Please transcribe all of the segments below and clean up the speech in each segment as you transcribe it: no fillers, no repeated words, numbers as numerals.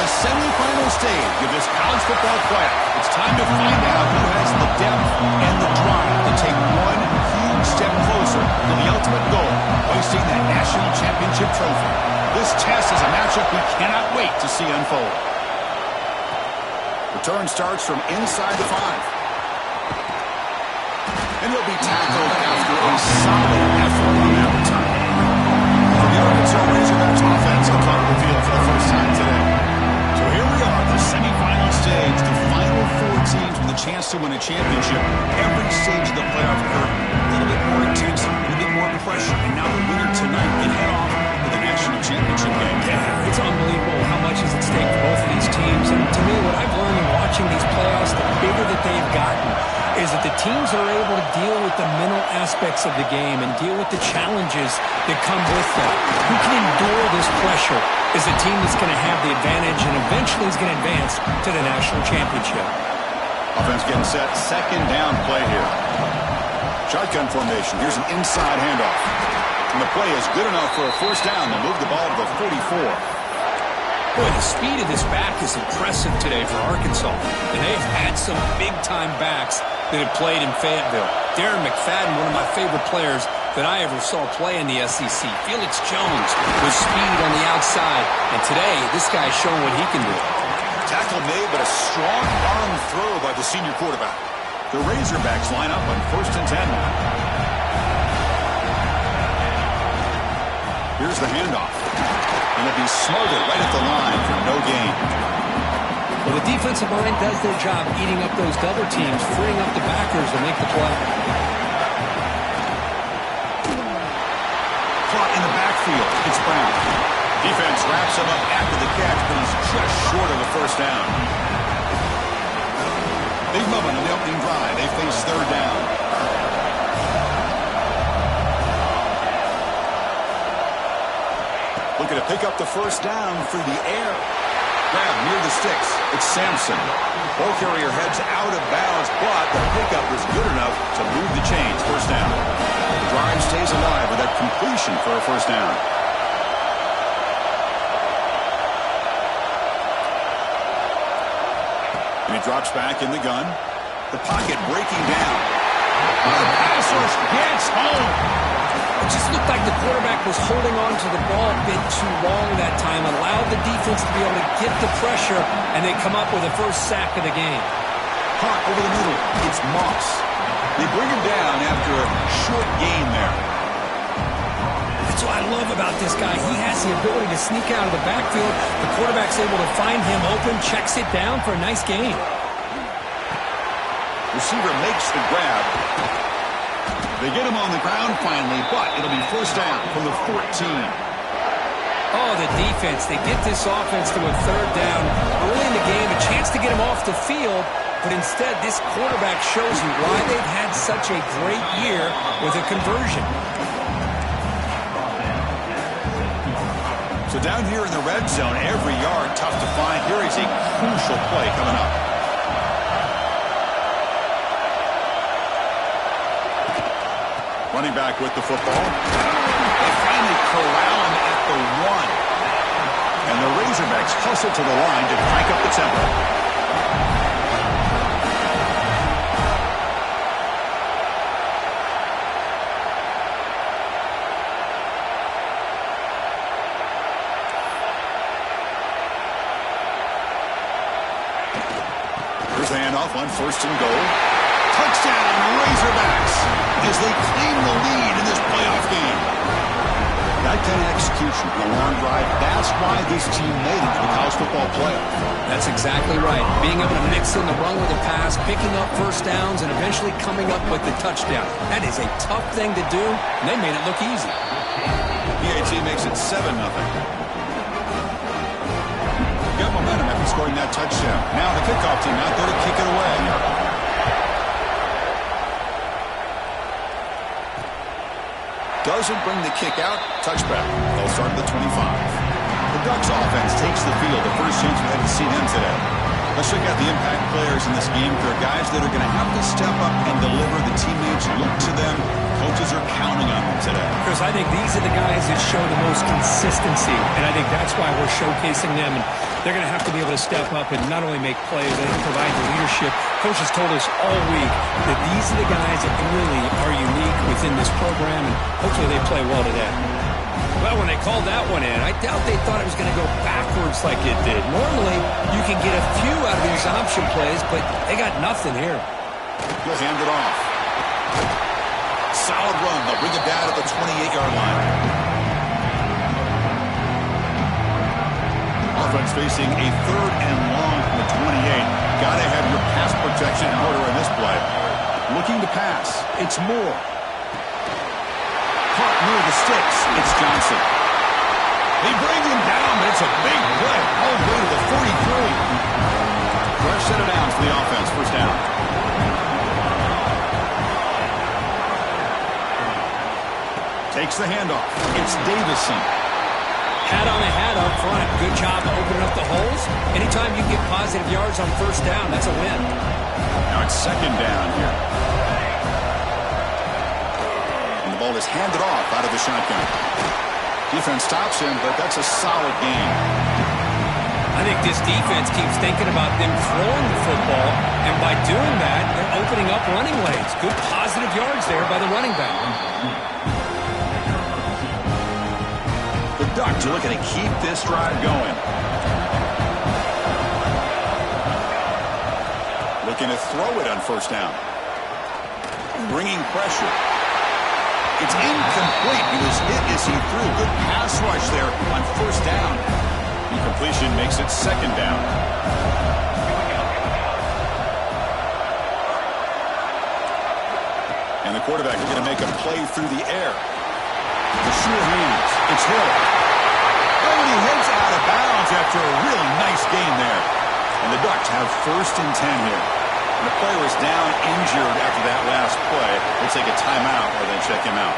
the semifinal stage of this college football playoff. It's time to find out who has the depth and the drive to take one huge step closer to the ultimate goal, hoisting that national championship trophy. This test is a matchup we cannot wait to see unfold. Return starts from inside the 5. And he'll be tackled after a solid effort on that return. For the Arkansas Razorbacks offense comes onto the field for the first time today. So here we are, the semifinal stage, the final 4 teams with a chance to win a championship. Every stage of the playoff curve, a little bit more intense, a little bit more pressure. And now the winner tonight can head off to the national championship game. Yeah, it's unbelievable how much is at stake for both of these teams. And to me, what I've learned in watching these playoffs, the bigger that they've gotten, is that the teams are able to deal with the mental aspects of the game and deal with the challenges that come with that. Who can endure this pressure is the team that's going to have the advantage and eventually is going to advance to the national championship. Offense getting set. Second down play here. Shotgun formation. Here's an inside handoff. And the play is good enough for a first down. They'll move the ball to the 44. Boy, the speed of this back is impressive today for Arkansas. And they've had some big-time backs that have played in Fayetteville. Darren McFadden, one of my favorite players that I ever saw play in the SEC. Felix Jones with speed on the outside. And today, this guy's showing what he can do. Tackle made, but a strong arm throw by the senior quarterback. The Razorbacks line up on 1st and 10 now. Here's the handoff. And it'll be smothered right at the line for no gain. Well, the defensive line does their job eating up those double teams, freeing up the backers to make the play. Caught in the backfield. It's Brown. Defense wraps him up after the catch, but he's just short of a first down. Big moment on the opening drive. They face 3rd down. Looking to pick up the first down through the air. Grab near the sticks. It's Sampson. Ball carrier heads out of bounds, but the pickup was good enough to move the chains. First down. The drive stays alive with that completion for a first down. And he drops back in the gun. The pocket breaking down. The passer gets home. It just looked like the quarterback was holding on to the ball a bit too long that time, allowed the defense to be able to get the pressure, and they come up with the first sack of the game. Hot over the middle. It's Moss. They bring him down after a short gain there. That's what I love about this guy. He has the ability to sneak out of the backfield. The quarterback's able to find him open, checks it down for a nice gain. Receiver makes the grab. They get him on the ground finally, but it'll be first down from the 14. Oh, the defense. They get this offense to a 3rd down early in the game, a chance to get him off the field, but instead this quarterback shows you why they've had such a great year with a conversion. So down here in the red zone, every yard tough to find. Here is a crucial play coming up. Running back with the football. They finally corral him at the 1. And the Razorbacks hustle to the line to crank up the tempo. Here's the handoff on 1st and goal. Touchdown, Razorbacks, as they claim the lead in this playoff game. That kind of execution, the long drive, that's why this team made it to the college football playoff. That's exactly right. Being able to mix in the run with the pass, picking up first downs, and eventually coming up with the touchdown. That is a tough thing to do, and they made it look easy. PAT makes it 7-0. Got momentum after scoring that touchdown. Now the kickoff team out there to kick it away. Doesn't bring the kick out. Touchback. They'll start at the 25. The Ducks offense takes the field. The first chance we had to see them today. Let's check out the impact players in this game. There are guys that are going to have to step up and deliver. The teammates look to them. Coaches are counting on them today. Chris, I think these are the guys that show the most consistency, and I think that's why we're showcasing them. And they're going to have to be able to step up and not only make plays, they provide the leadership. Coach has told us all week that these are the guys that really are unique within this program, and hopefully they play well today. Well, when they called that one in, I doubt they thought it was going to go backwards like it did. Normally, you can get a few out of these option plays, but they got nothing here. He'll hand it off. Solid run. They'll bring it down at the 28-yard line. Offense facing a 3rd and long from the 28. Got to have your pass protection in order in this play. Looking to pass. It's Moore. Caught near the sticks. It's Johnson. They bring him down, but it's a big play. All the way to the 43. Fresh set of downs for the offense. First down. Takes the handoff. It's Davison. Hat on a hat up front. Good job opening up the holes. Anytime you get positive yards on first down, that's a win. Now it's 2nd down here. And the ball is handed off out of the shotgun. Defense stops him, but that's a solid game. I think this defense keeps thinking about them throwing the football, and by doing that, they're opening up running lanes. Good positive yards there by the running back. The Ducks are looking to keep this drive going. Looking to throw it on first down. Bringing pressure. It's incomplete. He was hit as he threw. Good pass rush there on first down. Incompletion makes it 2nd down. And the quarterback is going to make a play through the air. The sure hands. It's Hill. Oh, and he heads out of bounds after a really nice gain there. And the Ducks have 1st and 10 here. And the player is down injured after that last play. They'll take a timeout or then check him out.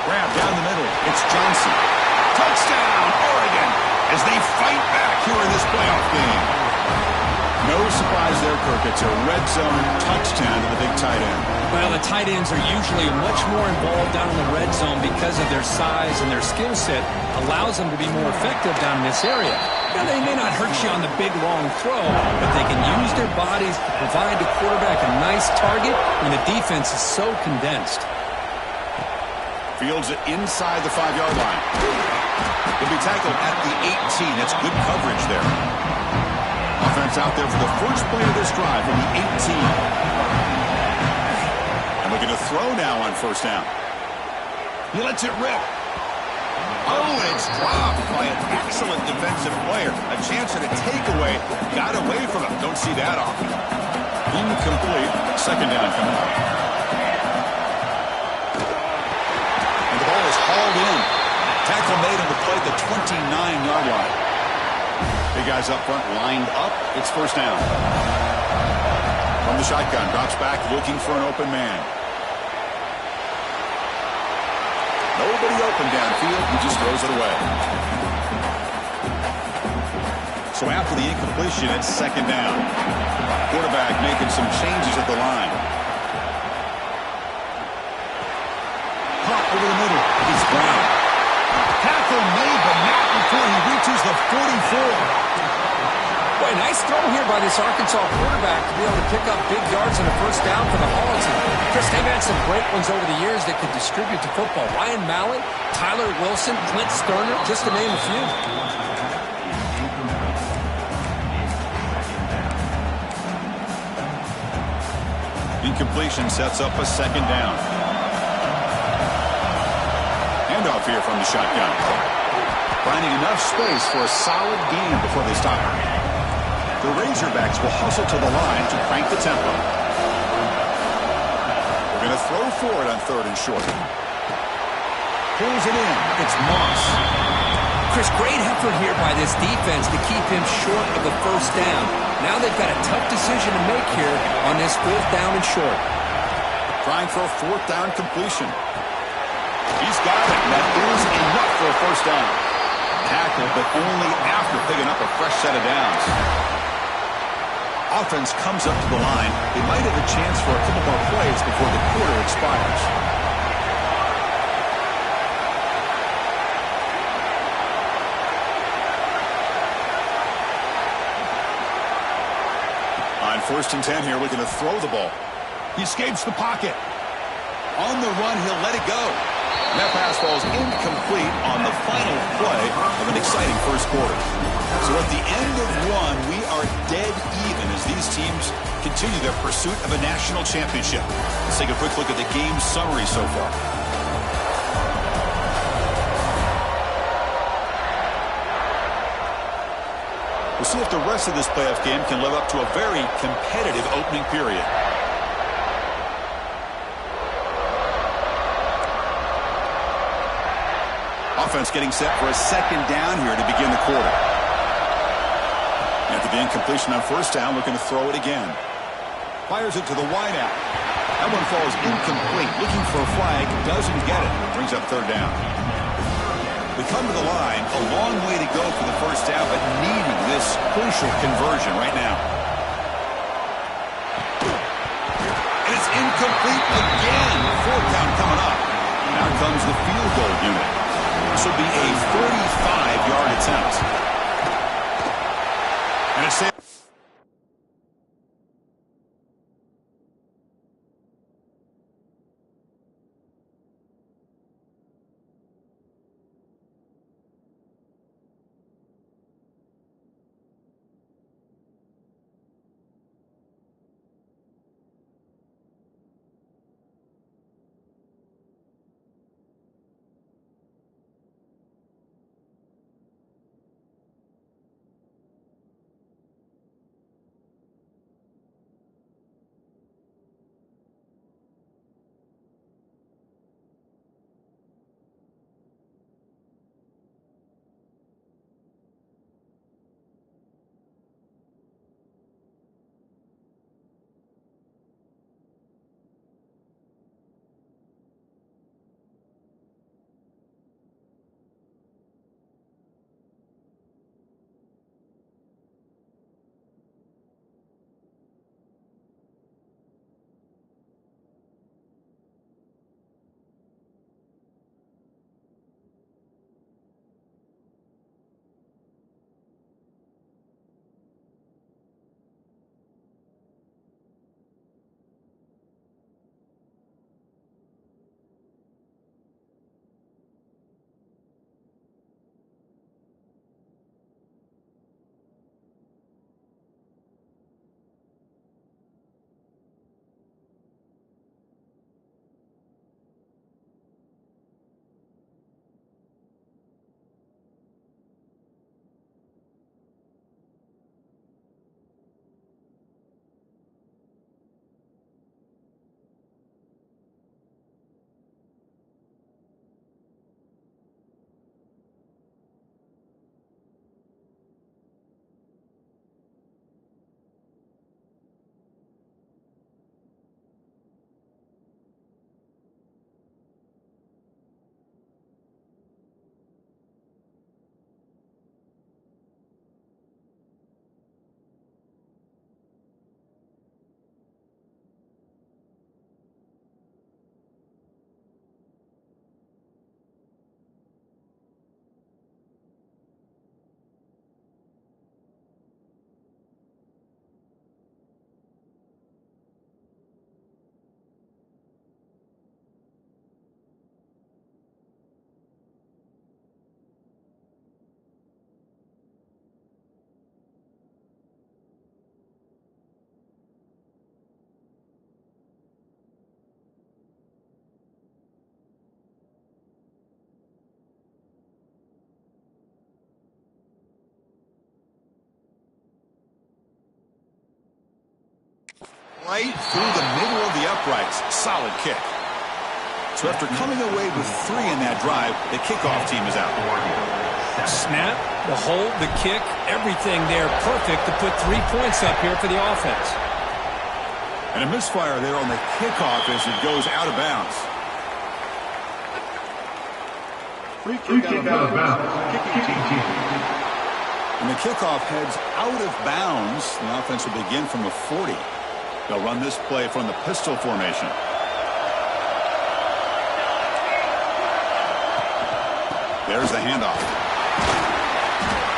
Grab down the middle. It's Johnson. Touchdown, Oregon, as they fight back here in this playoff game. No surprise there, Kirk. It's a red zone touchdown to the big tight end. Well, the tight ends are usually much more involved down in the red zone because of their size and their skill set allows them to be more effective down in this area. Now, they may not hurt you on the big, long throw, but they can use their bodies to provide the quarterback a nice target when the defense is so condensed. Fields it inside the 5-yard line. He'll be tackled at the 18. That's good coverage there. Offense out there for the first play of this drive from the 18. And looking to throw now on first down. He lets it rip. Oh, and it's dropped by an excellent defensive player. A chance at a takeaway. Got away from him. Don't see that often. Incomplete. 2nd down coming up. And the ball is hauled in. Tackle made on the play at the 29-yard line. Big guys up front lined up. It's first down. From the shotgun, drops back looking for an open man. Nobody open downfield. He just throws it away. So after the incompletion, it's 2nd down. Quarterback making some changes at the line. Pop over the middle. It's Brown. Tackle made, but not before he reaches the 44. Boy, nice throw here by this Arkansas quarterback to be able to pick up big yards on a first down for the Hogs. And Chris, they've had some great ones over the years that could distribute the football. Ryan Mallett, Tyler Wilson, Clint Sterner, just to name a few. Incompletion sets up a 2nd down. Handoff here from the shotgun. Finding enough space for a solid gain before they stop. The Razorbacks will hustle to the line to crank the tempo. They're going to throw for it on 3rd and short. Pulls it in. It's Moss. Chris, great effort here by this defense to keep him short of the first down. Now they've got a tough decision to make here on this 4th down and short. Trying for a 4th down completion. He's got it. That is enough for a first down. Tackle tackle, but only after picking up a fresh set of downs. Offense comes up to the line. They might have a chance for a couple more plays before the quarter expires. On 1st and 10 here, looking to throw the ball. He escapes the pocket. On the run, he'll let it go. And that pass falls incomplete on the final play of an exciting first quarter. So at the end of one, we are dead even as these teams continue their pursuit of a national championship. Let's take a quick look at the game summary so far. We'll see if the rest of this playoff game can live up to a very competitive opening period. Offense getting set for a second down here to begin the quarter. After the incompletion on 1st down, looking to throw it again. Fires it to the wideout. That one falls incomplete. Looking for a flag, doesn't get it. Brings up 3rd down. We come to the line, a long way to go for the 1st down, but needing this crucial conversion right now. And it's incomplete again. 4th down coming up. Now comes the field goal unit. This will be a 45-yard attempt. And it's right through the middle of the uprights. Solid kick. So after coming away with 3 in that drive, the kickoff team is out. Snap, the hold, the kick, everything there perfect to put 3 points up here for the offense. And a misfire there on the kickoff as it goes out of bounds. Free kick out of bounds. Kicking team. kickoff heads out of bounds. The offense will begin from the 40. They'll run this play from the pistol formation. There's the handoff.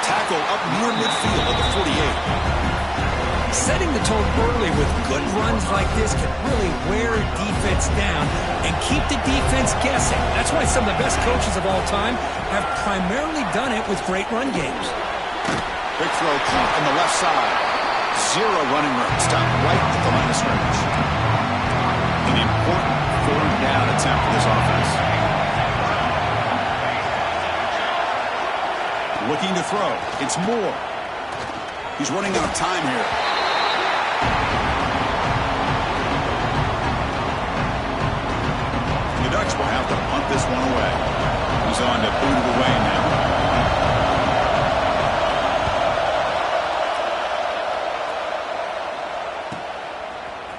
Tackle up near midfield at the 48. Setting the tone early with good runs like this can really wear a defense down and keep the defense guessing. That's why some of the best coaches of all time have primarily done it with great run games. Quick throw caught on the left side. Zero running room. Stopped right at the line of scrimmage. An important fourth down attempt for this offense. Looking to throw. It's Moore. He's running out of time here. The Ducks will have to punt this one away. He's on to boot it away now.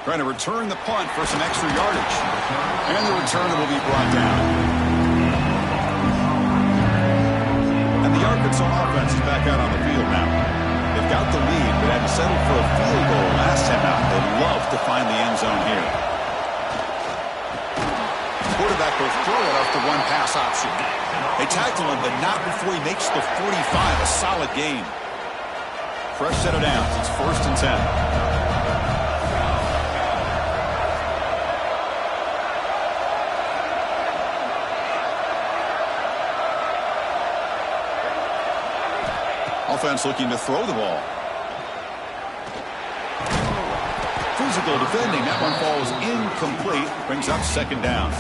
Trying to return the punt for some extra yardage. And the return will be brought down. And the Arkansas offense is back out on the field now. They've got the lead, but had to settle for a field goal last time out. They'd love to find the end zone here. Quarterback will throw it off the one pass option. They tackle him, but not before he makes the 45. A solid gain. Fresh set of downs. It's 1st and 10. Offense looking to throw the ball. Physical defending. That one falls incomplete. Brings up 2nd down.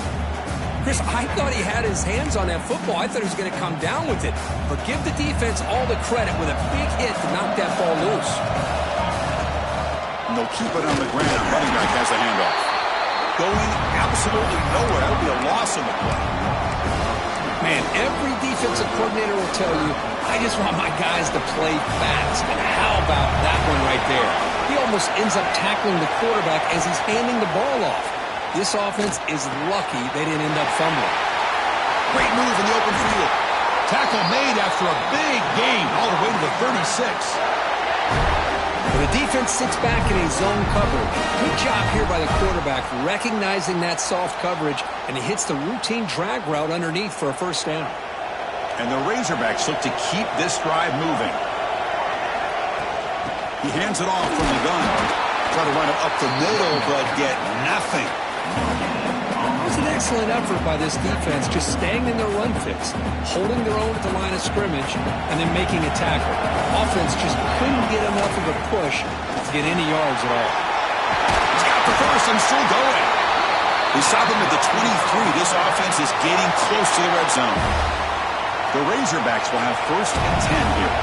Chris, I thought he had his hands on that football. I thought he was going to come down with it. But give the defense all the credit with a big hit to knock that ball loose. And they'll keep it on the ground. Running back has a handoff. Going absolutely nowhere. That would be a loss in the play. Man, every defensive coordinator will tell you, I just want my guys to play fast. And how about that one right there? He almost ends up tackling the quarterback as he's handing the ball off. This offense is lucky they didn't end up fumbling. Great move in the open field. Tackle made after a big gain all the way to the 36. The defense sits back in a zone coverage. Good job here by the quarterback recognizing that soft coverage, and he hits the routine drag route underneath for a 1st down. And the Razorbacks look to keep this drive moving. He hands it off from the gun. Try to run it up the middle, but get nothing. It was an excellent effort by this defense, just staying in their run fix, holding their own at the line of scrimmage, and then making a tackle. Offense just couldn't get enough of a push to get any yards at all. He's got the first and still going. We stop him at the 23. This offense is getting close to the red zone. The Razorbacks will have 1st and 10 here.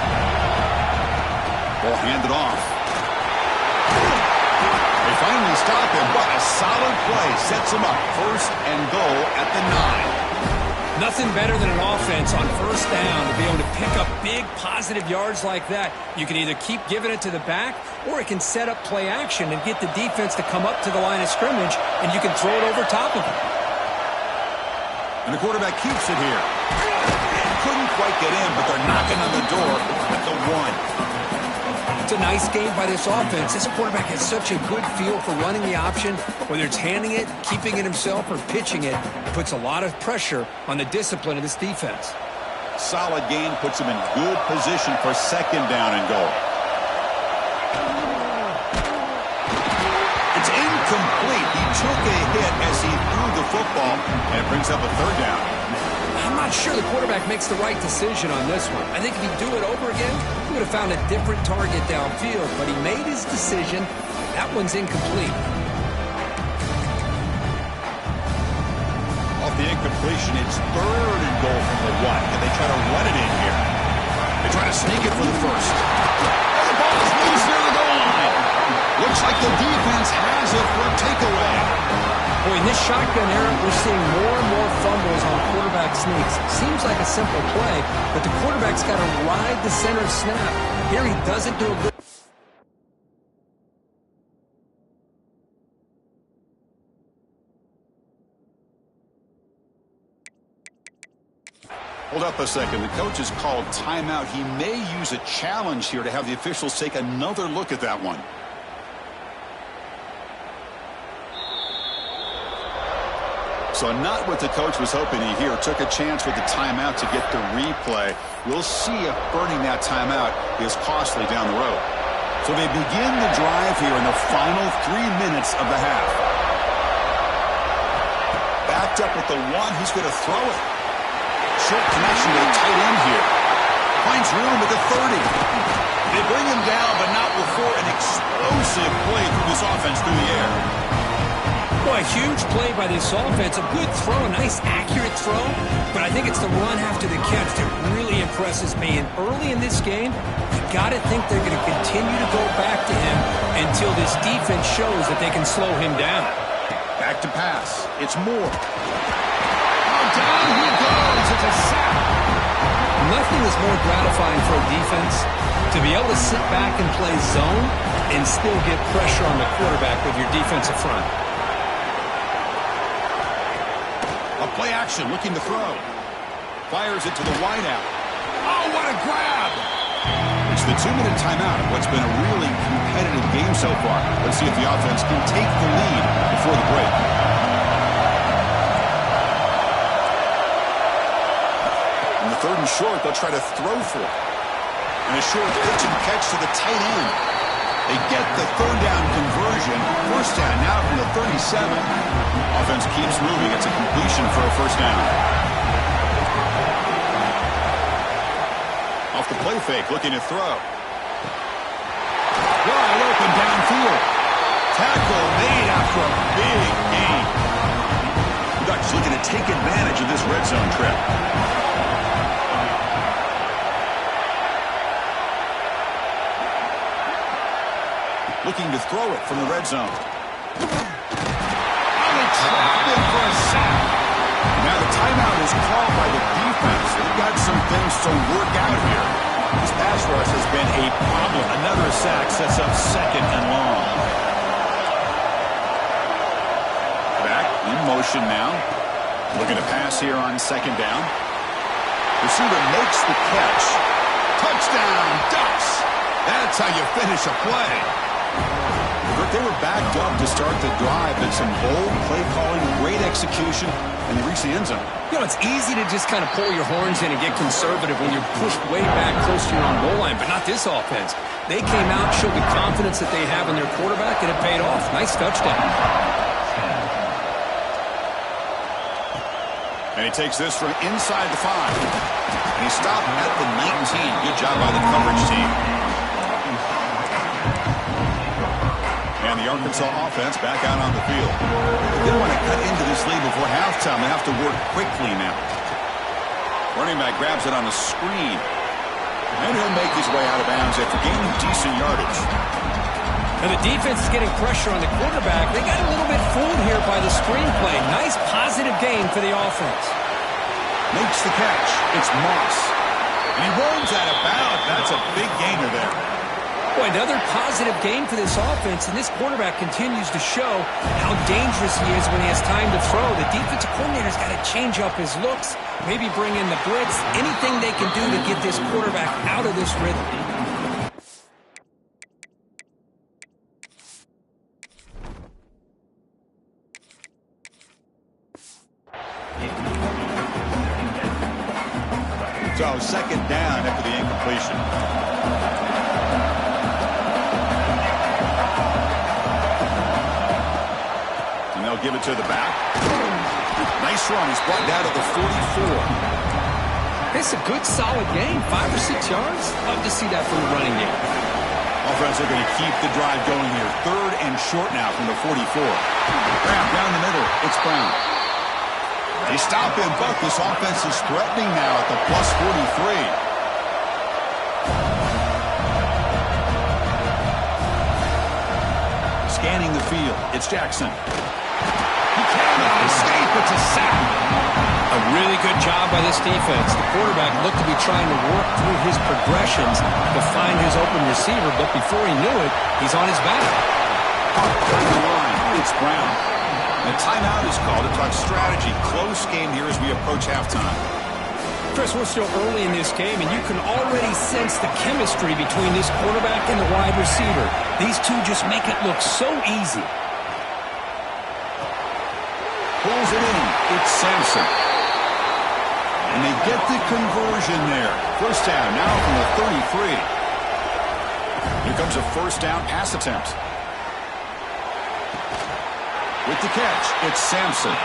Ball handed off. They finally stop him, but a solid play sets him up. 1st and goal at the 9. Nothing better than an offense on 1st down to be able to pick up big positive yards like that. You can either keep giving it to the back, or it can set up play action and get the defense to come up to the line of scrimmage, and you can throw it over top of them. And the quarterback keeps it here. Couldn't quite get in, but they're knocking on the door at the 1. It's a nice game by this offense. This quarterback has such a good feel for running the option. Whether it's handing it, keeping it himself, or pitching it, it puts a lot of pressure on the discipline of this defense. Solid gain puts him in good position for 2nd down and goal. It's incomplete. He took a hit as he threw the football, and it brings up a 3rd down. I'm not sure the quarterback makes the right decision on this one. I think if he'd do it over again, he would have found a different target downfield, but he made his decision. That one's incomplete. Off the incompletion, it's 3rd and goal from the 1. Can they try to run it in here? They try to sneak it for the 1st. And the ball is loose near the goal line. Looks like the defense has it for a takeaway. Boy, in this shotgun era, we're seeing more and more fumbles on quarterback sneaks. Seems like a simple play, but the quarterback's got to ride the center snap. Here he doesn't do a good... Hold up a second. The coach has called timeout. He may use a challenge here to have the officials take another look at that one. So not what the coach was hoping to hear. Took a chance with the timeout to get the replay. We'll see if burning that timeout is costly down the road. So they begin the drive here in the final 3 minutes of the half. Backed up with the one, he's going to throw it. Short connection to the tight end here. Finds room at the 30. They bring him down, but not before an explosive play through this offense through the air. Boy, a huge play by this offense. A good throw, a nice accurate throw. But I think it's the run after the catch that really impresses me. And early in this game, you got to think they're going to continue to go back to him until this defense shows that they can slow him down. Back to pass. It's Moore. Oh, down he goes. It's a sack. Nothing is more gratifying for a defense to be able to sit back and play zone and still get pressure on the quarterback with your defensive front. Play action, looking to throw. Fires it to the wideout. Oh, what a grab! It's the 2-minute timeout of what's been a really competitive game so far. Let's see if the offense can take the lead before the break. In the 3rd and short, they'll try to throw for it. And a short pitch and catch to the tight end. They get the 3rd down conversion. 1st down now from the 37. Offense keeps moving. It's a completion for a 1st down. Off the play fake, looking to throw. Wide open downfield. Tackle made after a big gain. Ducks looking to take advantage of this red zone trip. Looking to throw it from the red zone. Trap him for a sack. Now the timeout is called by the defense. They've got some things to work out here. This pass rush has been a problem. Another sack sets up 2nd and long. Back in motion now. Looking to pass here on 2nd down. Receiver makes the catch. Touchdown, Ducks. That's how you finish a play. They were backed up to start the drive, but some bold play calling, great execution, and they reached the end zone. You know, it's easy to just kind of pull your horns in and get conservative when you're pushed way back close to your own goal line, but not this offense. They came out, showed the confidence that they have in their quarterback, and it paid off. Nice touchdown. And he takes this from inside the 5. And he stopped at the 19. Good job by the coverage team. And the Arkansas offense back out on the field. They want to cut into this lead before halftime. They have to work quickly now. Running back grabs it on the screen. And he'll make his way out of bounds after gaining decent yardage. And the defense is getting pressure on the quarterback. They got a little bit fooled here by the screen play. Nice positive gain for the offense. Makes the catch. It's Moss. And he rolls out of bounds. That's a big gainer there. Boy, another positive gain for this offense, and this quarterback continues to show how dangerous he is when he has time to throw. The defensive coordinator's got to change up his looks, maybe bring in the blitz, anything they can do to get this quarterback out of this rhythm. So 2nd down after the incompletion. They'll give it to the back. Nice run. He's brought down to the 44. It's a good, solid game. 5 or 6 yards. Love to see that from the running game. Offense are going to keep the drive going here. 3rd and short now from the 44. Grab down the middle. It's Brown. They stop him, but this offense is threatening now at the plus 43. Scanning the field. It's Jackson. He cannot escape. It's a sack. A really good job by this defense. The quarterback looked to be trying to work through his progressions to find his open receiver, but before he knew it, he's on his back. The line. It's Brown. The timeout is called to talk strategy. Close game here as we approach halftime. Chris, we're still early in this game, and you can already sense the chemistry between this quarterback and the wide receiver. These two just make it look so easy. Pulls it in. It's Sampson. And they get the conversion there. First down now from the 33. Here comes a first down pass attempt. With the catch, it's Sampson.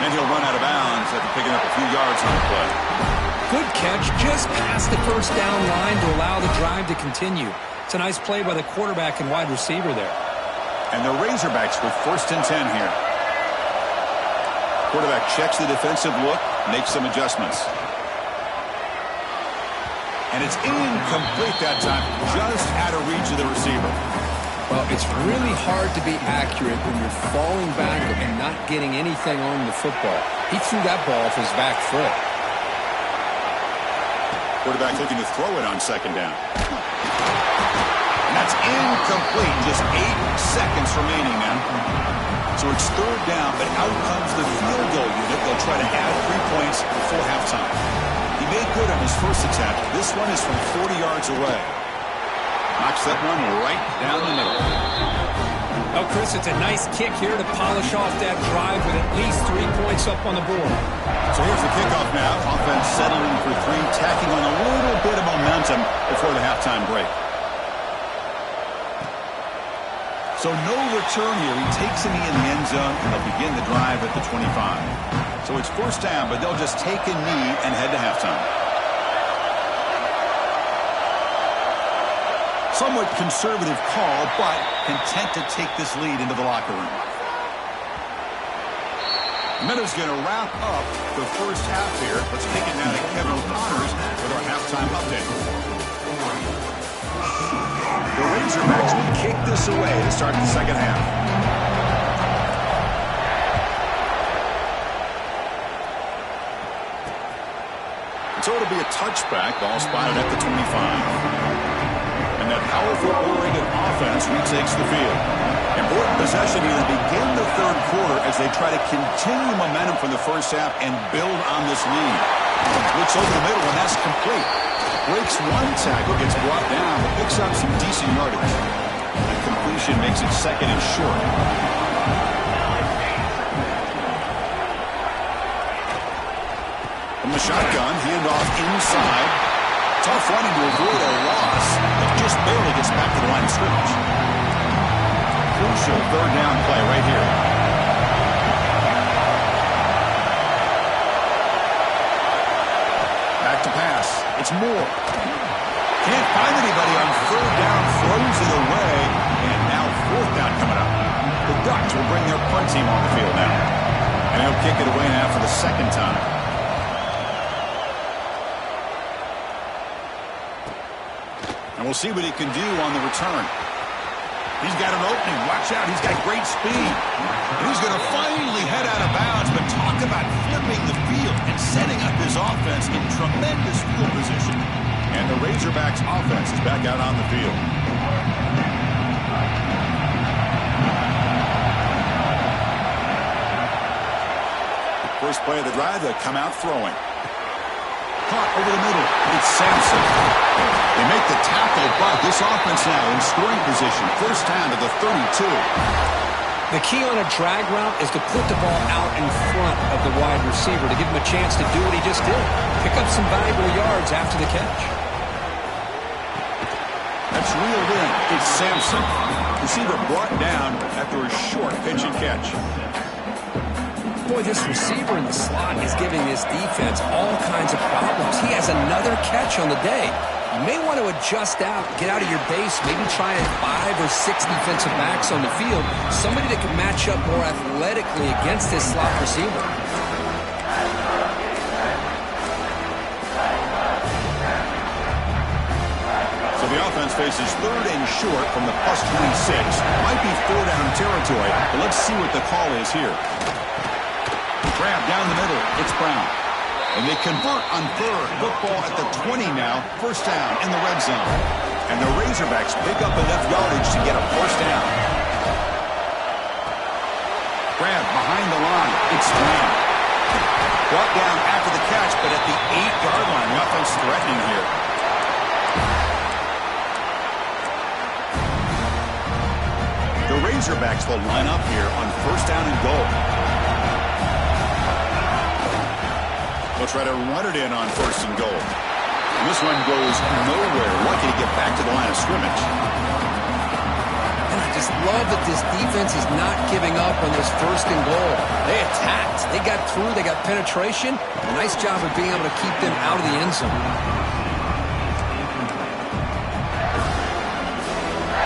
And he'll run out of bounds after picking up a few yards on the play. Good catch just past the first down line to allow the drive to continue. It's a nice play by the quarterback and wide receiver there. And the Razorbacks with 1st and 10 here. Quarterback checks the defensive look, makes some adjustments. And it's incomplete that time, just out of reach of the receiver. Well, it's really hard to be accurate when you're falling back and not getting anything on the football. He threw that ball off his back foot. Quarterback looking to throw it on 2nd down. And that's incomplete. Just 8 seconds remaining now. So it's 3rd down, but out comes the field goal unit. They'll try to add 3 points before halftime. He made good on his first attempt. This one is from 40 yards away. Knocks that one right down the middle. Oh, Chris, it's a nice kick here to polish off that drive with at least 3 points up on the board. So here's the kickoff now. Offense settling for 3, tacking on a little bit of momentum before the halftime break. So no return here. He takes a knee in the end zone, and they'll begin the drive at the 25. So it's first down, but they'll just take a knee and head to halftime. Somewhat conservative call, but content to take this lead into the locker room. Meadows going to wrap up the first half here. Let's kick it now to Kevin O'Connors with our halftime update. The Razorbacks will kick this away to start the second half. So it'll be a touchback. Ball spotted at the 25. And that powerful Oregon offense retakes the field. Important possession here to begin the 3rd quarter as they try to continue momentum from the first half and build on this lead. Looks over the middle, and that's complete. Breaks one tackle, gets brought down, but picks up some decent yardage. That completion makes it 2nd and short. From the shotgun, handoff inside. Tough running to avoid a loss, but just barely gets back to the line of scrimmage. Crucial 3rd down play right here. Back to pass. It's Moore. Can't find anybody on 3rd down, throws it away, and now 4th down coming up. The Ducks will bring their punt team on the field now. And they'll kick it away now for the 2nd time. And we'll see what he can do on the return. He's got an opening. Watch out. He's got great speed. And he's going to finally head out of bounds. But talk about flipping the field and setting up his offense in tremendous field position. And the Razorbacks offense is back out on the field. First play of the drive, they'll come out throwing. Caught over the middle. It's Sampson. They make the tackle, but this offense now in scoring position. First down to the 32. The key on a drag route is to put the ball out in front of the wide receiver to give him a chance to do what he just did. Pick up some valuable yards after the catch. That's reeled in. It's Sampson. Receiver brought down after a short pitch and catch. Boy, this receiver in the slot is giving this defense all kinds of problems. He has another catch on the day. You may want to adjust out, get out of your base, maybe try 5 or 6 defensive backs on the field. Somebody that can match up more athletically against this slot receiver. So the offense faces 3rd and short from the +26. Might be 4 down territory, but let's see what the call is here. Grab down the middle. It's Brown. And they convert on 3rd. Football at the 20 now. First down in the red zone. And the Razorbacks pick up enough yardage to get a first down. Grab behind the line. It's Brown. Brought down after the catch, but at the 8-yard line. The offense threatening here. The Razorbacks will line up here on first down and goal. They'll try to run it in on first and goal. And this one goes nowhere. Lucky to get back to the line of scrimmage. And I just love that this defense is not giving up on this first and goal. They attacked. They got through. They got penetration. A nice job of being able to keep them out of the end zone.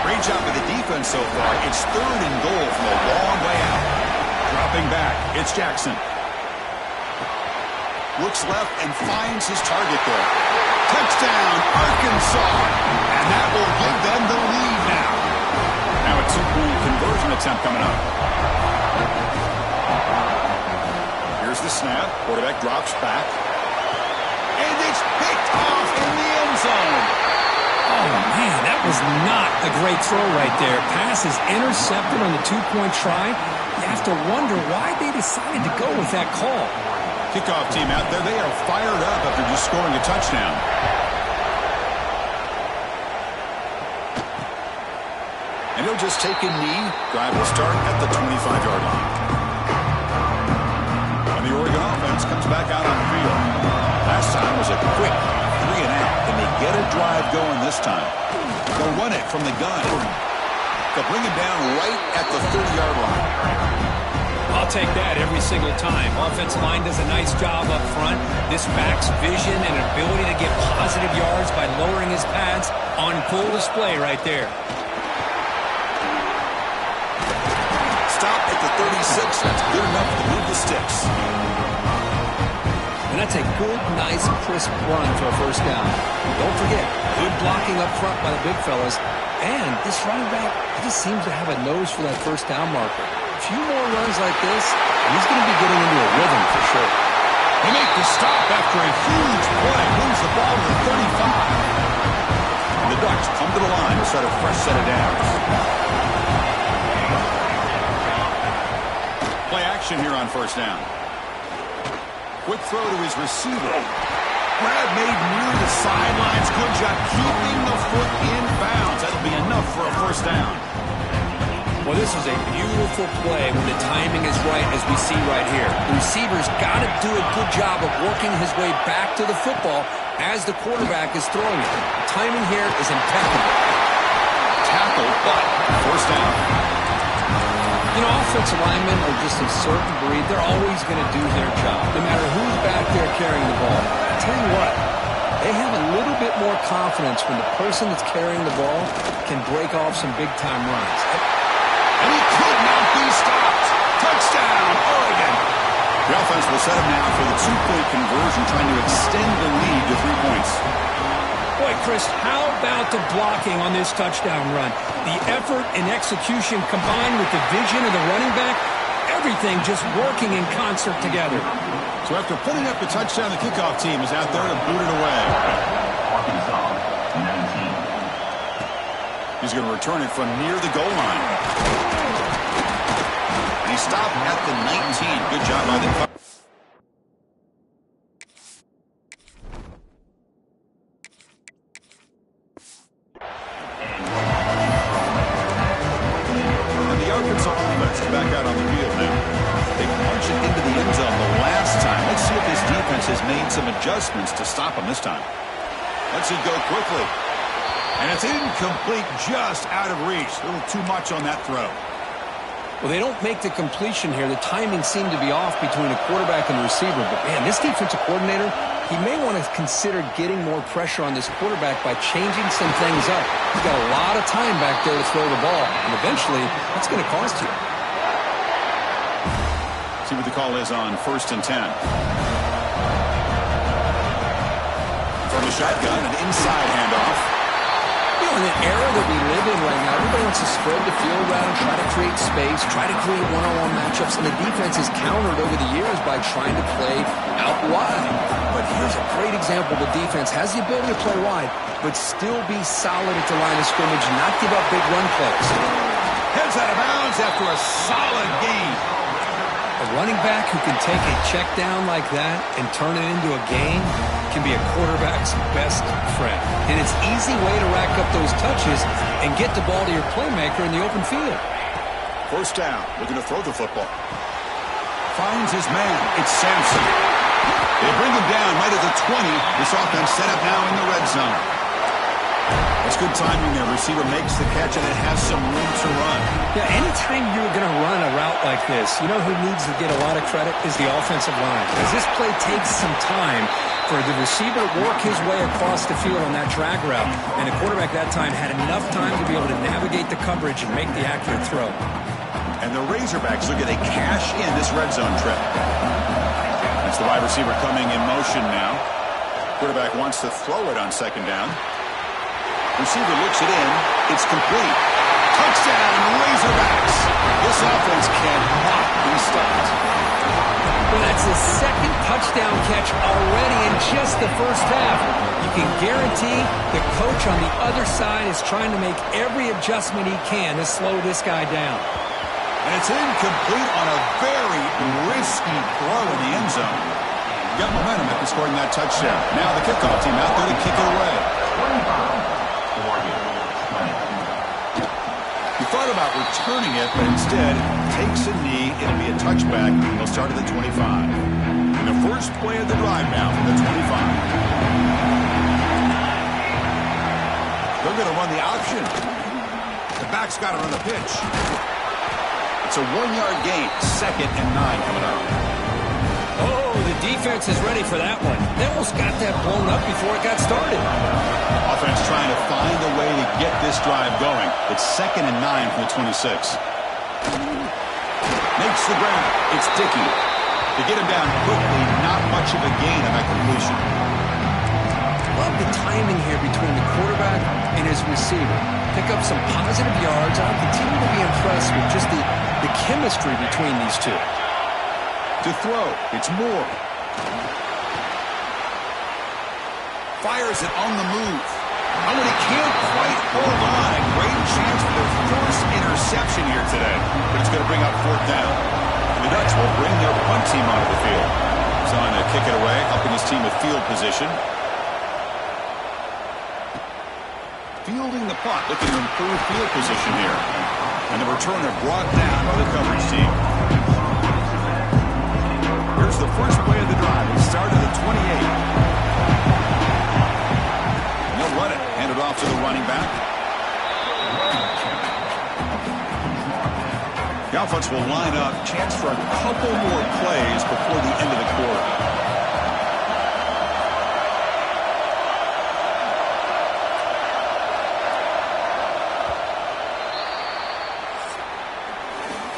Great job of the defense so far. It's third and goal from a long way out. Dropping back. It's Jackson. Looks left and finds his target there. Touchdown, Arkansas. And that will give them the lead now. Now a 2-point conversion attempt coming up. Here's the snap. Quarterback drops back. And it's picked off in the end zone. Oh, man, that was not a great throw right there. Pass is intercepted on the 2-point try. You have to wonder why they decided to go with that call. Kickoff team out there, they are fired up after just scoring a touchdown. And he'll just take a knee. Drive will start at the 25-yard line. And the Oregon offense comes back out on the field. Last time was a quick 3-and-out, and they get a drive going this time. They'll run it from the gun. They'll bring it down right at the 30-yard line. I'll take that every single time. Offensive line does a nice job up front. This back's vision and ability to get positive yards by lowering his pads on full display right there. Stop at the 36. That's good enough to move the sticks. And that's a good, nice, crisp run for a first down. Don't forget, good blocking up front by the big fellas. And this running back, he just seems to have a nose for that first down marker. A few more runs like this, and he's going to be getting into a rhythm for sure. They make the stop after a huge play. Moves the ball to the 35. And the Ducks come to the line to start a fresh set of downs. Play action here on first down. Quick throw to his receiver. Grab made near the sidelines. Good job keeping the foot in bounds. That'll be enough for a first down. Well, this is a beautiful play when the timing is right, as we see right here. The receiver's got to do a good job of working his way back to the football as the quarterback is throwing it. The timing here is impeccable. Tackle, but first down. You know, offensive linemen are just a certain breed. They're always going to do their job, no matter who's back there carrying the ball. I tell you what, they have a little bit more confidence when the person that's carrying the ball can break off some big-time runs. And he could not be stopped. Touchdown, Oregon. The offense will set him now for the 2-point conversion, trying to extend the lead to 3 points. Boy, Chris, how about the blocking on this touchdown run? The effort and execution combined with the vision of the running back, everything just working in concert together. So after putting up the touchdown, the kickoff team is out there to boot it away. He's going to return it from near the goal line. And he stopped at the 19. Good job by the cover. And the Arkansas offense is back out on the field now. They punched it into the end zone the last time. Let's see if this defense has made some adjustments to stop him this time. Let's it go quickly. And it's incomplete, just out of reach. A little too much on that throw. Well, they don't make the completion here. The timing seemed to be off between the quarterback and the receiver. But, man, this defensive coordinator, he may want to consider getting more pressure on this quarterback by changing some things up. He's got a lot of time back there to throw the ball. And eventually, that's going to cost you. See what the call is on 1st and 10. From the shotgun, an inside handoff. You know, in the era that we live in right now, everybody wants to spread the field around and try to create space, try to create one-on-one matchups, and the defense is countered over the years by trying to play out wide. But here's a great example. The defense has the ability to play wide, but still be solid at the line of scrimmage and not give up big run plays. Heads out of bounds after a solid gain. A running back who can take a check down like that and turn it into a gain can be a quarterback's best friend. And it's an easy way to rack up those touches and get the ball to your playmaker in the open field. First down, looking to throw the football. Finds his man. It's Sampson. They bring him down right at the 20. This offense set up now in the red zone. That's good timing there. Receiver makes the catch, and it has some room to run. Yeah, anytime you're going to run a route like this, you know who needs to get a lot of credit is the offensive line. Because this play takes some time for the receiver to work his way across the field on that drag route. And the quarterback that time had enough time to be able to navigate the coverage and make the accurate throw. And the Razorbacks look at they cash in this red zone trip. That's the wide receiver coming in motion now. Quarterback wants to throw it on second down. Receiver looks it in. It's complete. Touchdown, Razorbacks. This offense cannot be stopped. Well, that's his second touchdown catch already in just the first half. You can guarantee the coach on the other side is trying to make every adjustment he can to slow this guy down. And it's incomplete on a very risky throw in the end zone. Got momentum after scoring that touchdown. Now the kickoff team out there to kick it away. He thought about returning it, but instead takes a knee. It'll be a touchback. He'll start at the 25. And the first play of the drive now from the 25. They're going to run the option. The back's got to run the pitch. It's a 1-yard gain. 2nd and 9 coming up. Oh, the defense is ready for that one. They almost got that blown up before it got started. Offense trying to find a way to get this drive going. It's 2nd and 9 from the 26. Makes the grab. It's Dickey. To get him down quickly, not much of a gain on that completion. Love the timing here between the quarterback and his receiver. Pick up some positive yards. I'll continue to be impressed with just the chemistry between these two. To throw, it's Moore. Fires it on the move. Oh, and he can't quite hold on. A great chance for their first interception here today. But it's going to bring up 4th down. The Ducks will bring their punt team onto the field. So on to kick it away, helping his team with field position. Fielding the punt, looking to improve field position here. And the returner brought down by the coverage team. Here's the first play of the drive. It started at 28. And they'll run it. Hand it off to the running back. The offense will line up. Chance for a couple more plays before the end of the quarter.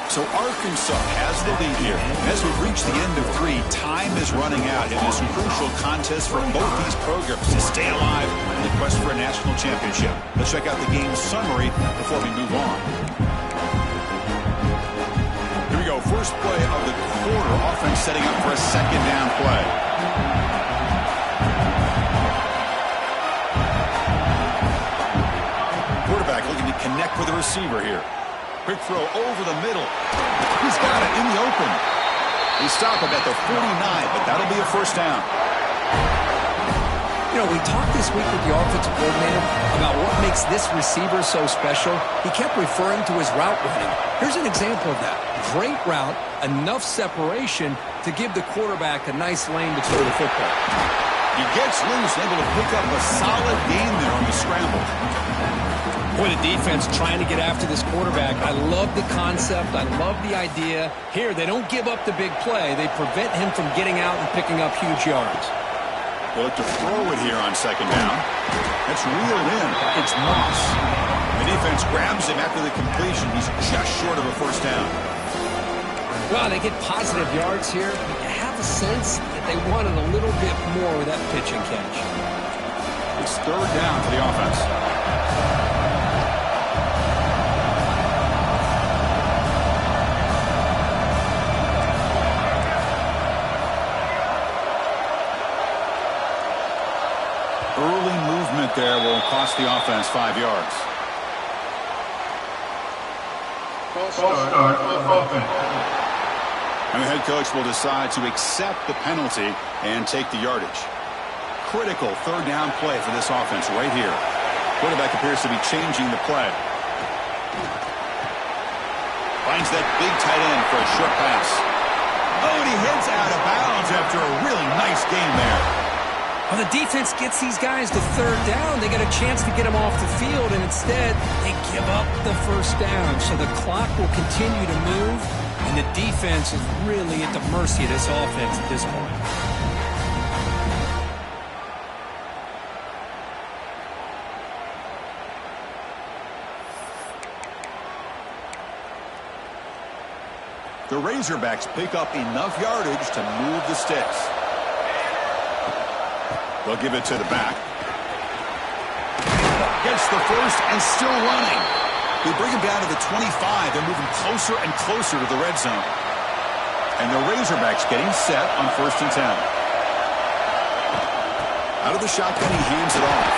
So Arkansas has the lead here. As we've reached the end of 3, time is running out in this crucial contest for both these programs to stay alive in the quest for a national championship. Let's check out the game summary before we move on. Here we go. First play of the quarter. Offense setting up for a 2nd down play. Quarterback looking to connect with the receiver here. Quick throw over the middle. He's got it in the open. They stop him at the 49, but that'll be a first down. You know, we talked this week with the offensive coordinator about what makes this receiver so special. He kept referring to his route running. Here's an example of that. Great route, enough separation to give the quarterback a nice lane to throw the football. He gets loose, able to pick up a solid gain there on the scramble. Boy, the defense trying to get after this quarterback. I love the concept. I love the idea. Here, they don't give up the big play. They prevent him from getting out and picking up huge yards. They'll look to throw it here on 2nd down. That's reeled in. It's Moss. The defense grabs him after the completion. He's just short of a first down. Well, they get positive yards here. You have a sense that they wanted a little bit more with that pitch and catch. It's 3rd down for the offense. Early movement there will cost the offense 5 yards. And the head coach will decide to accept the penalty and take the yardage. Critical third down play for this offense right here. Quarterback appears to be changing the play. Finds that big tight end for a short pass. Oh, and he heads out of bounds after a really nice game there. Well, the defense gets these guys to third down. They get a chance to get them off the field, and instead they give up the first down. So the clock will continue to move, and the defense is really at the mercy of this offense at this point. The Razorbacks pick up enough yardage to move the sticks. They'll give it to the back. Gets the first and still running. They bring him down to the 25. They're moving closer and closer to the red zone. And the Razorbacks getting set on 1st and 10. Out of the shotgun, he hands it off.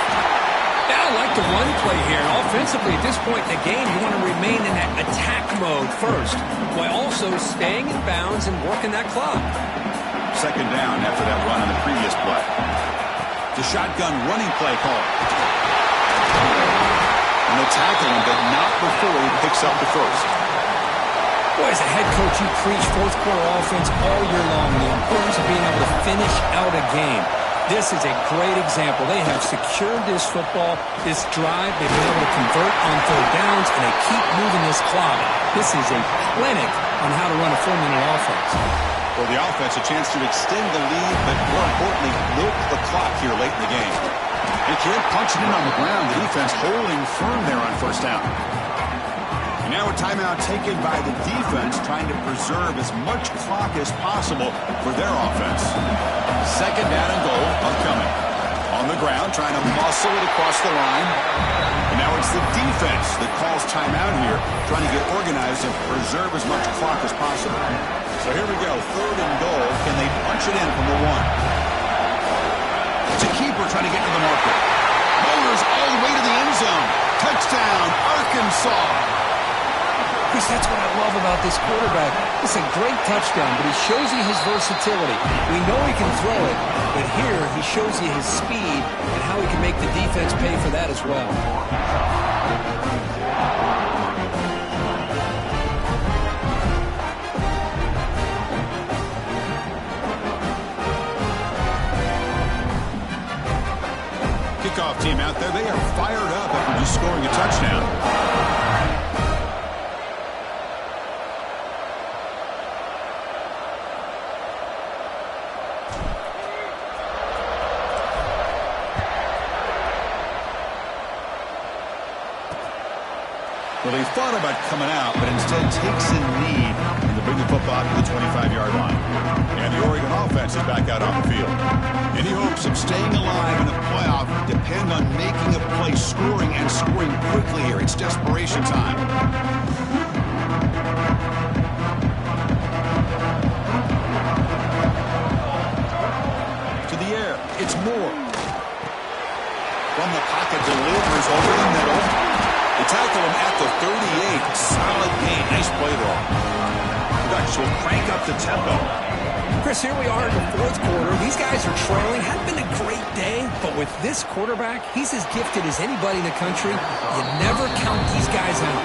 Yeah, I like the run play here. Offensively, at this point in the game, you want to remain in that attack mode first, while also staying in bounds and working that clock. 2nd down after that run on the previous play. The shotgun running play call. And they tackle him, but not before he picks up the first. Boy, as a head coach, you preach fourth quarter offense all year long, the importance of being able to finish out a game. This is a great example. They have secured this football, this drive. They've been able to convert on third downs, and they keep moving this clock. This is a clinic on how to run a four-minute offense. For the offense, a chance to extend the lead, but more importantly, milk the clock here late in the game. They can't punch it in on the ground. The defense holding firm there on 1st down. And now a timeout taken by the defense, trying to preserve as much clock as possible for their offense. 2nd down and goal upcoming. On the ground, trying to muscle it across the line. And now it's the defense that calls timeout here, trying to get organized and preserve as much clock as possible. So here we go, 3rd and goal. Can they punch it in from the 1? It's a keeper trying to get to the marker. Motors all the way to the end zone. Touchdown, Arkansas. Chris, that's what I love about this quarterback. It's a great touchdown, but he shows you his versatility. We know he can throw it, but here he shows you his speed and how he can make the defense pay for that as well. Kickoff team out there, they are fired up after just scoring a touchdown. Well, they thought about coming out, but instead takes a knee to bring the football to the 25-yard line. And the Oregon offense is back out on the field. Any hopes of staying alive in the playoff depend on making a play, scoring, and scoring quickly here. It's desperation time. To the air. It's Moore. From the pocket, delivers over the middle. They tackle him at the 38. Solid gain. Nice play, though. Ducks will crank up the tempo. Chris, here we are in the 4th quarter. These guys are trailing. Hadn't been a great day, but with this quarterback, he's as gifted as anybody in the country. You never count these guys out.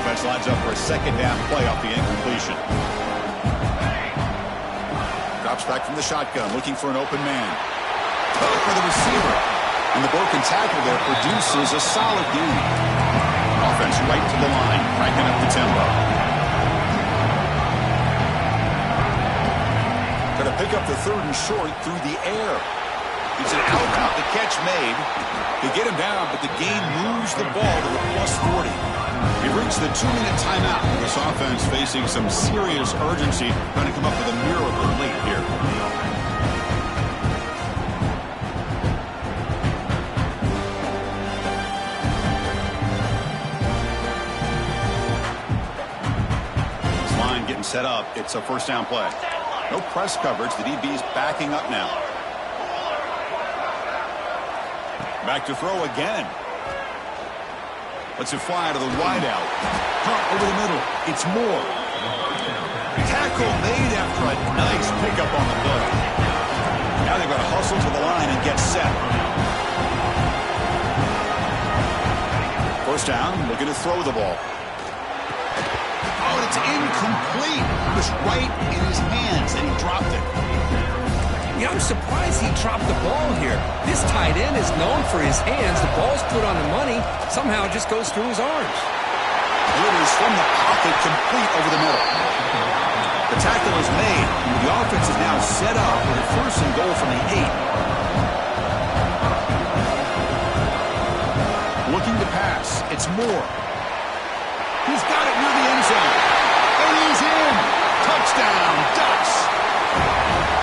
Offense lines up for a 2nd down play off the incompletion. Drops back from the shotgun, looking for an open man. For the receiver. And the broken tackle there produces a solid gain. Offense right to the line, cranking up the tempo. Going to pick up the 3rd and short through the air. It's an out route, the catch made. They get him down, but the gain moves the ball to the +40. He reached the 2-minute timeout. This offense facing some serious urgency, trying to come up with a miracle late here. Set up. It's a 1st down play. No press coverage. The DB's backing up now. Back to throw again. Lets it fly to the wideout. Hunt over the middle. It's Moore. Tackle made after a nice pickup on the play. Now they've got to hustle to the line and get set. First down, looking to throw the ball. Oh, and it's incomplete. It was right in his hands, and he dropped it. Yeah, I'm surprised he dropped the ball here. This tight end is known for his hands. The ball's put on the money. Somehow it just goes through his arms. Delivers from the pocket, complete over the middle. The tackle is made. The offense is now set up with a first and goal from the 8. Looking to pass. It's Moore. He's got it near the end zone. And he's in. Touchdown, Ducks.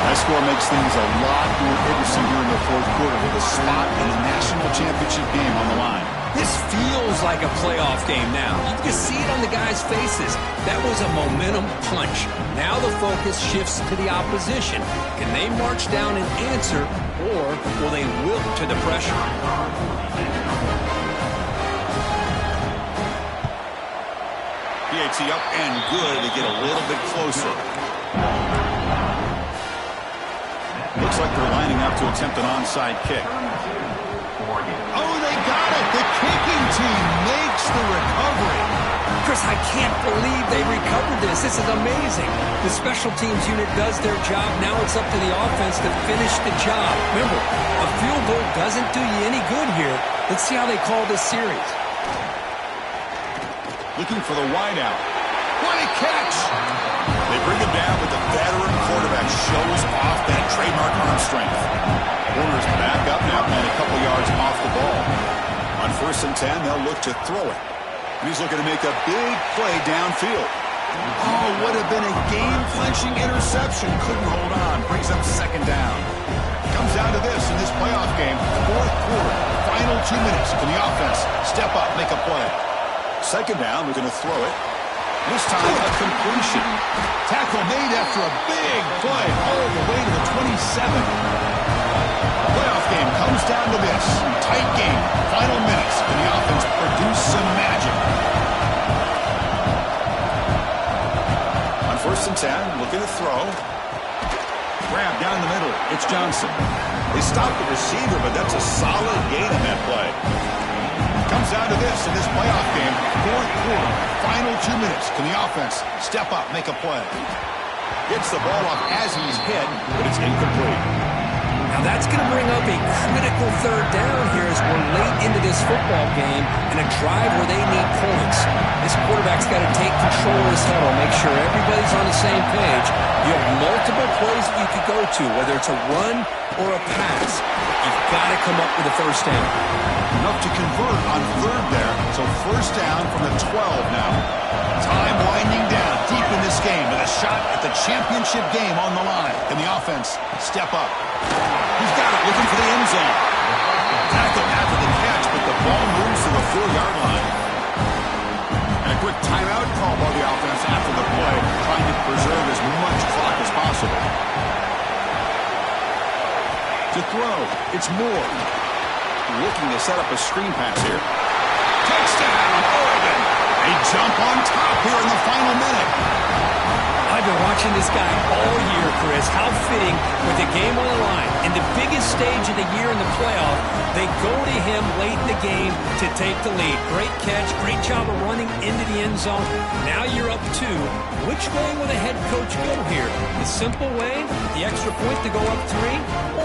That score makes things a lot more interesting here in the fourth quarter with a spot in the national championship game on the line. This feels like a playoff game now. You can see it on the guys' faces. That was a momentum punch. Now the focus shifts to the opposition. Can they march down and answer, or will they wilt to the pressure? PAT up and good to get a little bit closer. Looks like they're lining up to attempt an onside kick. Oh, they got it! The kicking team makes the recovery. Chris, I can't believe they recovered this. This is amazing. The special teams unit does their job. Now it's up to the offense to finish the job. Remember, a field goal doesn't do you any good here. Let's see how they call this series. Looking for the wideout. What a catch! They bring him down, but the veteran quarterback shows off that trademark arm strength. Warner's back up now, playing a couple yards off the ball. On 1st and 10, they'll look to throw it. And he's looking to make a big play downfield. Oh, would have been a game-clinching interception. Couldn't hold on. Brings up 2nd down. Comes down to this in this playoff game. 4th quarter, final 2 minutes. Can the offense step up, make a play? 2nd down, we're going to throw it. This time, a completion. Tackle made after a big play all the way to the 27. Playoff game comes down to this. Tight game. Final minutes. Can the offense produce some magic? On 1st and 10, looking to throw. Grab down the middle. It's Johnson. They stopped the receiver, but that's a solid gain in that play. Comes down to this in this playoff game. 4th quarter, final 2 minutes. Can the offense step up, make a play? Gets the ball off as he's hit, but it's incomplete. Now that's going to bring up a critical 3rd down here as we're late into this football game and a drive where they need points. This quarterback's got to take control of this huddle, make sure everybody's on the same page. You have multiple plays that you could go to, whether it's a run or a pass. You've got to come up with a 1st down. Enough to convert on 3rd there, so 1st down from the 12 now. Time winding down deep in this game with a shot at the championship game on the line. Can the offense step up? He's got it, looking for the end zone. Tackle after the catch, but the ball moves to the 4-yard line. And a quick timeout call by the offense after the play, trying to preserve as much clock as possible. To throw, it's Moore. Looking to set up a screen pass here. Touchdown, Oregon! They jump on top here in the final minute. I've been watching this guy all year, Chris. How fitting with the game on the line. In the biggest stage of the year in the playoff, they go to him late in the game to take the lead. Great catch, great job of running into the end zone. Now you're up 2. Which way will the head coach go here? The simple way, the extra point to go up 3,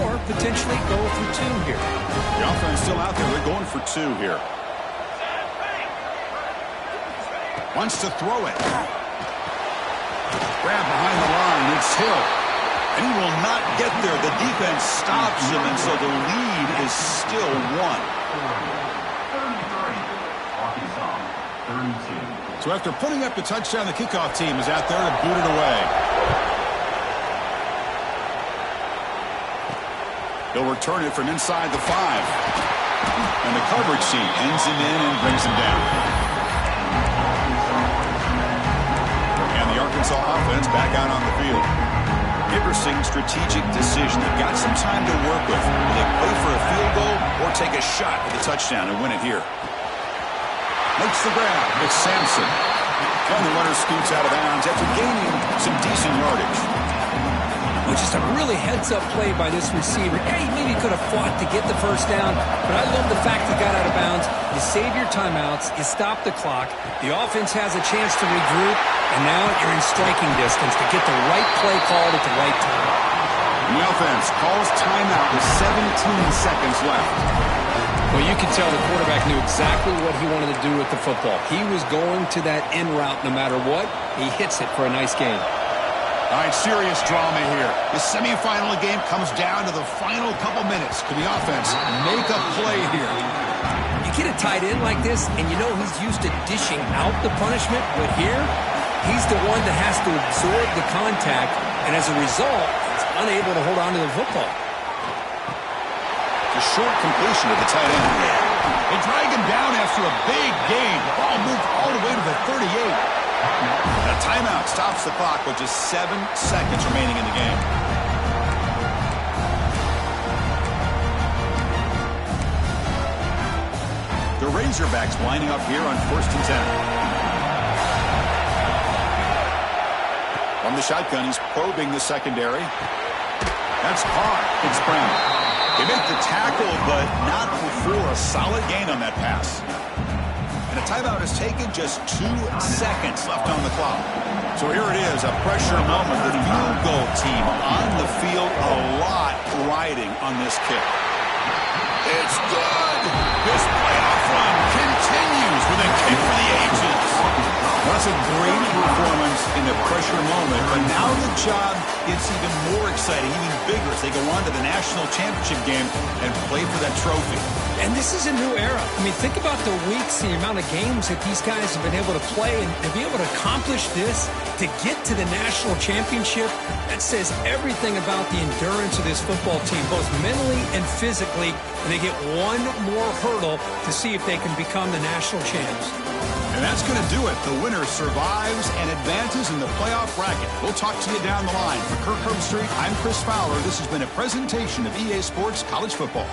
or potentially go for 2 here? The offense still out there. They're going for 2 here. Wants to throw it. Grab behind the line. It's Hill. And he will not get there. The defense stops him, and so the lead is still 1. So after putting up the touchdown, the kickoff team is out there to boot it away. He'll return it from inside the 5. And the coverage team ends him in and brings him down. And the Arkansas offense back out on the field. Interesting strategic decision. They've got some time to work with. Will they play for a field goal or take a shot at the touchdown and win it here? Makes the grab. It's Sampson. And the runner scoots out of bounds after gaining some decent yardage. Well, just a really heads-up play by this receiver. Yeah, he maybe could have fought to get the first down, but I love the fact he got out of bounds. You save your timeouts, you stop the clock, the offense has a chance to regroup, and now you're in striking distance to get the right play called at the right time. And the offense calls timeout with 17 seconds left. Well, you can tell the quarterback knew exactly what he wanted to do with the football. He was going to that end route no matter what. He hits it for a nice gain. All right, serious drama here. The semifinal game comes down to the final couple minutes. Can the offense make a play here? You get a tight end like this, and you know he's used to dishing out the punishment, but here, he's the one that has to absorb the contact, and as a result, he's unable to hold on to the football. A short completion to the tight end. They drag him down after a big gain. The ball moved all the way to the 38. A timeout stops the clock with just 7 seconds remaining in the game. The Razorbacks lining up here on 1st and 10. From the shotgun, he's probing the secondary. That's caught. It's Brown. They make the tackle, but not before a solid gain on that pass. And a timeout is taken, just 2 seconds left on the clock. So here it is, a pressure moment. The field goal team on the field, a lot riding on this kick. It's good. This playoff run continues with a kick for the ages. That's a great performance in the pressure moment, but now the job gets even more exciting, even bigger as they go on to the national championship game and play for that trophy. And this is a new era. I mean, think about the weeks, the amount of games that these guys have been able to play, and to be able to accomplish this, to get to the national championship, that says everything about the endurance of this football team, both mentally and physically, and they get one more hurdle to see if they can become the national champs. And that's going to do it. The winner survives and advances in the playoff bracket. We'll talk to you down the line. For Kirk Herbstreit, I'm Chris Fowler. This has been a presentation of EA Sports College Football.